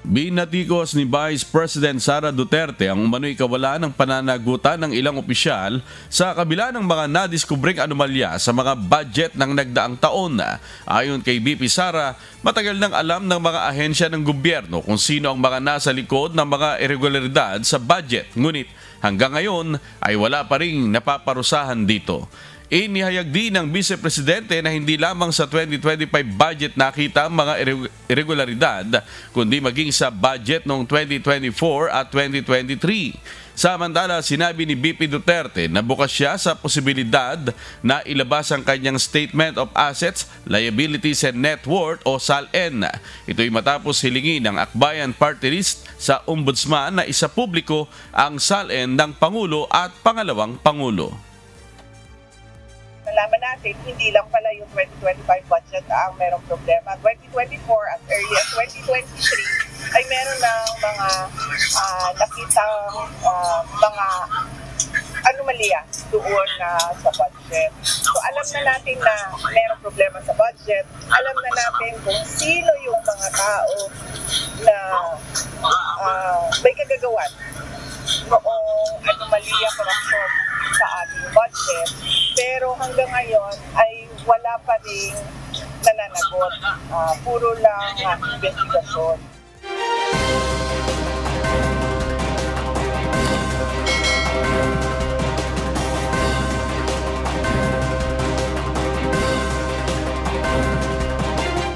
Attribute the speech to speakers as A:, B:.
A: Binatikos ni Vice President Sara Duterte ang umano'y kawalan ng pananagutan ng ilang opisyal sa kabila ng mga nadiskubring anomalya sa mga budget ng nagdaang taon. Ayon kay VP Sara, matagal nang alam ng mga ahensya ng gobyerno kung sino ang mga nasa likod ng mga irregularidad sa budget, ngunit hanggang ngayon ay wala pa ring napaparusahan dito. Inihayag din ng Vice Presidente na hindi lamang sa 2025 budget nakita ang mga irregularidad, kundi maging sa budget noong 2024 at 2023. Samantala, sinabi ni VP Duterte na bukas siya sa posibilidad na ilabas ang kanyang Statement of Assets, Liabilities and Net Worth o SALN. Ito'y matapos hilingin ng Akbayan Party List sa Ombudsman na isapubliko ang SALN ng Pangulo at Pangalawang Pangulo.
B: Nalaman natin, hindi lang pala yung 2025 budget ang merong problema. 2024 at early as 2023 ay meron ng mga nakitang mga anomalya doon sa budget. So alam na natin na merong problema sa budget. Alam na natin kung sino yung mga tao na may kagagawan noong anomalya, korupsyon sa ating budget. Pero hanggang ngayon ay wala pa ring nananagot. Puro lang investigasyon.